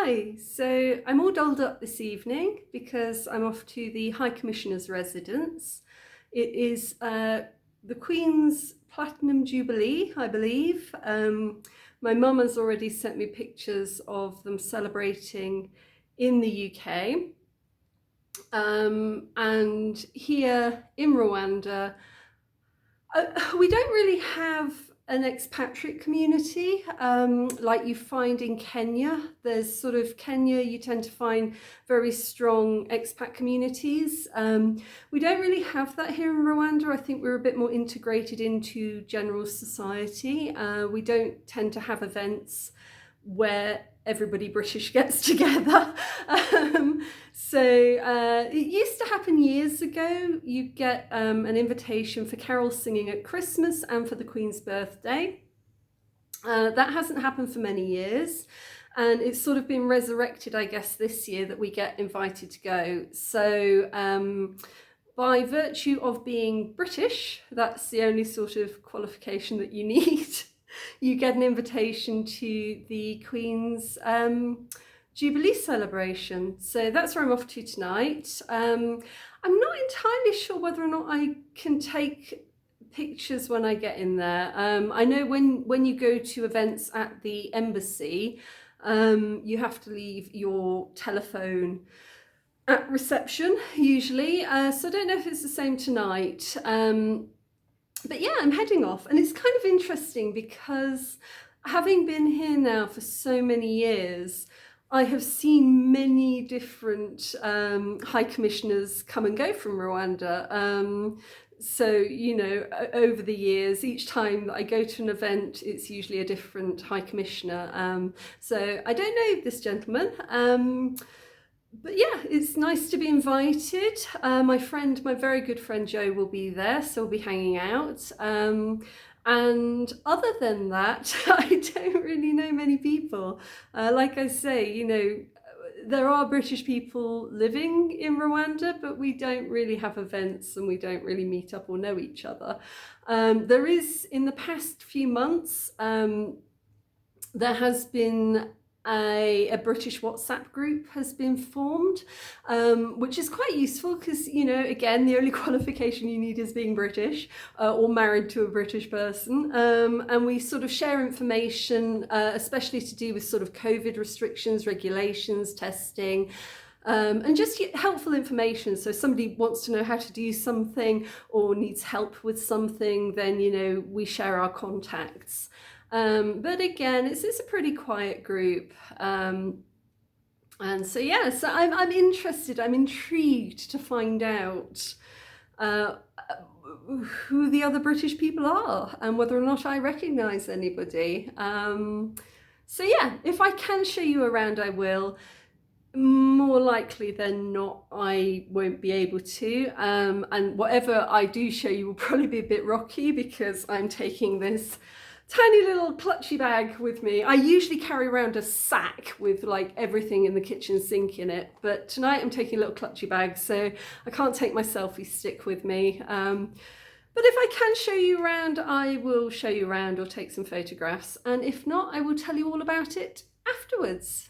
Hi, so I'm all dolled up this evening because I'm off to the High Commissioner's residence. It is the Queen's Platinum Jubilee, I believe. My mum has already sent me pictures of them celebrating in the UK. And here in Rwanda, we don't really have an expatriate community like you find in Kenya. There's sort of Kenya, you tend to find very strong expat communities. We don't really have that here in Rwanda. I think we're a bit more integrated into general society. We don't tend to have events where everybody British gets together. It used to happen years ago. You get an invitation for carol singing at Christmas and for the Queen's birthday. That hasn't happened for many years. And it's sort of been resurrected, I guess, this year that we get invited to go. So by virtue of being British, that's the only sort of qualification that you need. You get an invitation to the Queen's Jubilee celebration. So that's where I'm off to tonight. I'm not entirely sure whether or not I can take pictures when I get in there. I know when you go to events at the embassy, you have to leave your telephone at reception usually. So I don't know if it's the same tonight. But yeah, I'm heading off, and it's kind of interesting because having been here now for so many years, I have seen many different High Commissioners come and go from Rwanda. So, you know, over the years, each time that I go to an event, it's usually a different High Commissioner. So I don't know this gentleman. But yeah, it's nice to be invited. My very good friend Jo will be there, so we'll be hanging out. And other than that, I don't really know many people. Like I say, you know, there are British people living in Rwanda, but we don't really have events and we don't really meet up or know each other. There is, in the past few months, there has been a British WhatsApp group has been formed, which is quite useful because, you know, again, the only qualification you need is being British or married to a British person. And we sort of share information, especially to do with sort of COVID restrictions, regulations, testing, and just helpful information. So if somebody wants to know how to do something or needs help with something, then, you know, we share our contacts. But again, it's a pretty quiet group. And so, yeah, so I'm interested, I'm intrigued to find out who the other British people are and whether or not I recognise anybody. So yeah, if I can show you around, I will. More likely than not, I won't be able to. And whatever I do show you will probably be a bit rocky because I'm taking this tiny little clutchy bag with me. I usually carry around a sack with like everything in the kitchen sink in it, but tonight I'm taking a little clutchy bag, so I can't take my selfie stick with me. But if I can show you around, I will show you around or take some photographs, and if not, I will tell you all about it afterwards.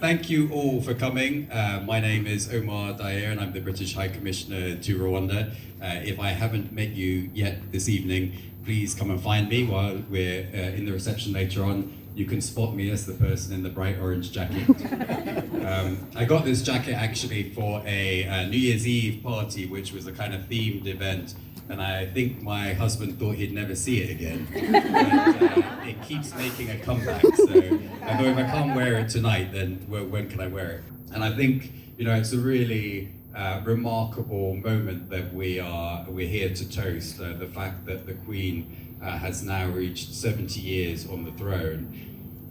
thank you all for coming. My name is Omar Dayer and I'm the British High Commissioner to Rwanda. If I haven't met you yet this evening, please come and find me while we're in the reception later on. You can spot me as the person in the bright orange jacket. I got this jacket actually for a New Year's Eve party, which was a kind of themed event. And I think my husband thought he'd never see it again. And it keeps making a comeback. So I thought if I can't wear it tonight, then when can I wear it? And I think, it's a really remarkable moment that we're here to toast the fact that the Queen has now reached 70 years on the throne.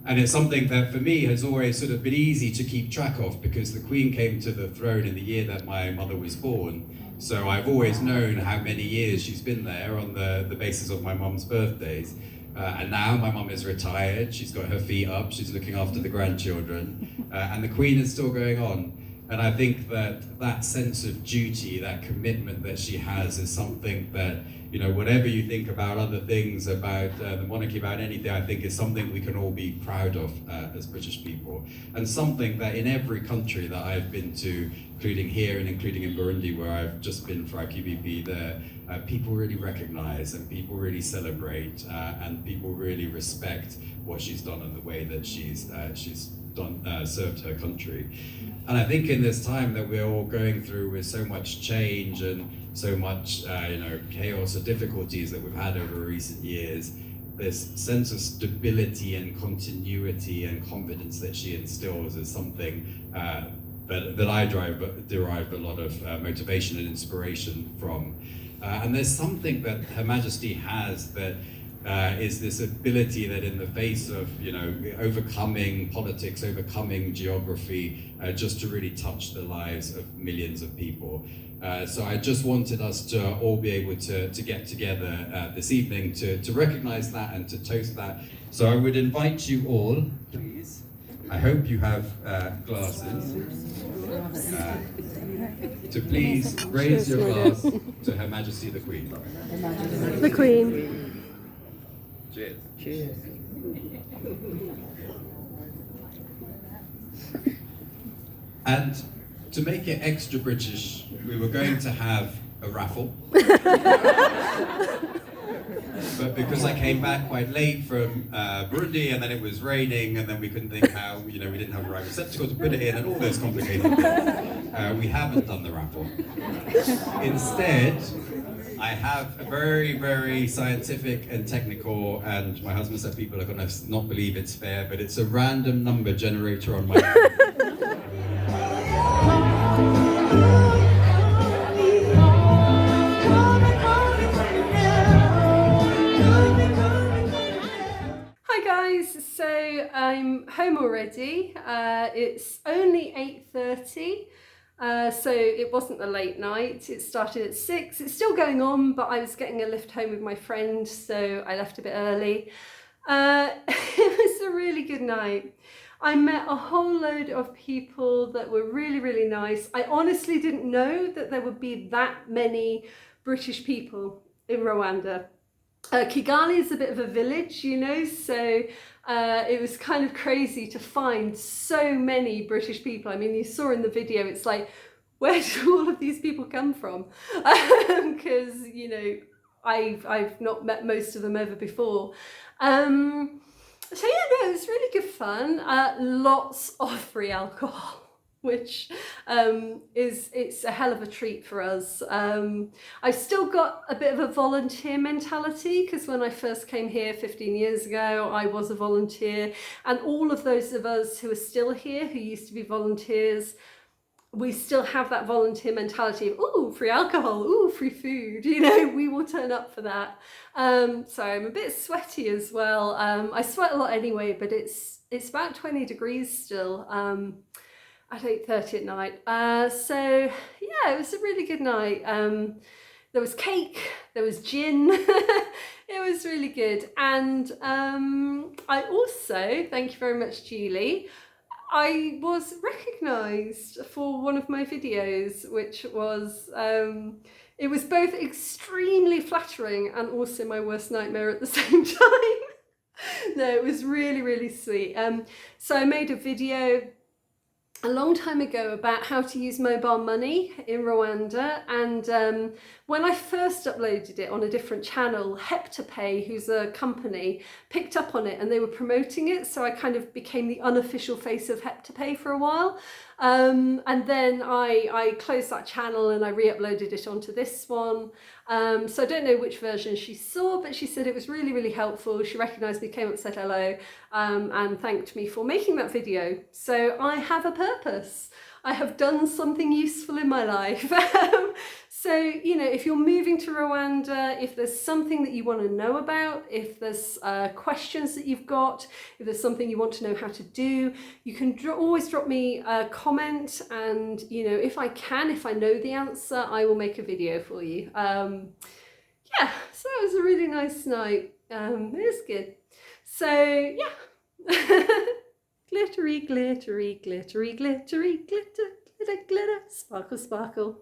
And it's something that for me has always sort of been easy to keep track of because the Queen came to the throne in the year that my mother was born. So I've always known how many years she's been there on the basis of my mum's birthdays. And now my mum is retired, she's got her feet up, she's looking after the grandchildren, and the Queen is still going on. And I think that sense of duty, that commitment that she has is something that, whatever you think about other things, about the monarchy, about anything, I think is something we can all be proud of as British people. And something that in every country that I've been to, including here and including in Burundi, where I've just been for IQVP there, people really recognize and people really celebrate and people really respect what she's done and the way that she's done served her country. And I think in this time that we're all going through with so much change and so much chaos or difficulties that we've had over recent years, this sense of stability and continuity and confidence that she instills is something that I derive a lot of motivation and inspiration from. And there's something that Her Majesty has that is this ability that in the face of overcoming politics, overcoming geography, just to really touch the lives of millions of people. So I just wanted us to all be able to get together this evening to recognize that and to toast that. So I would invite you all, please. I hope you have glasses. To please raise your glass to Her Majesty the Queen. The Queen. Cheers. Cheers. And to make it extra British, we were going to have a raffle. But because I came back quite late from Burundi and then it was raining and then we couldn't think how, we didn't have the right receptacle to put it in and all those complicated things, we haven't done the raffle. Instead, I have a very, very scientific and technical, and my husband said people are going to not believe it's fair, but it's a random number generator on my phone. So I'm home already. It's only 8:30, so it wasn't a late night. It started at 6. It's still going on, but I was getting a lift home with my friend, so I left a bit early. It was a really good night. I met a whole load of people that were really, really nice. I honestly didn't know that there would be that many British people in Rwanda. Kigali is a bit of a village, so it was kind of crazy to find so many British people. I mean, you saw in the video, it's like, where do all of these people come from? Because, I've not met most of them ever before. So yeah, no, it was really good fun. Lots of free alcohol. Which it's a hell of a treat for us. I've still got a bit of a volunteer mentality because when I first came here 15 years ago, I was a volunteer, and all of those of us who are still here, who used to be volunteers, we still have that volunteer mentality of, ooh, free alcohol, ooh, free food, we will turn up for that. So I'm a bit sweaty as well. I sweat a lot anyway, but it's about 20 degrees still. At 8:30 at night. So yeah, it was a really good night. There was cake, there was gin. It was really good. And I also, thank you very much, Julie, I was recognised for one of my videos, which was, it was both extremely flattering and also my worst nightmare at the same time. No, it was really, really sweet. So I made a video a long time ago about how to use mobile money in Rwanda, and when I first uploaded it on a different channel, Heptapay, who's a company, picked up on it and they were promoting it, so I kind of became the unofficial face of Heptapay for a while. And then I closed that channel and I re-uploaded it onto this one. So I don't know which version she saw, but she said it was really, really helpful. She recognised me, came up, said hello, and thanked me for making that video. So I have a purpose. I have done something useful in my life. So, you know, if you're moving to Rwanda, if there's something that you want to know about, if there's questions that you've got, if there's something you want to know how to do, you can always drop me a comment, and, you know, if I know the answer, I will make a video for you. Yeah, so it was a really nice night. It was good. So, yeah. Glittery, glittery, glittery, glittery, glitter, glitter, glitter, sparkle, sparkle.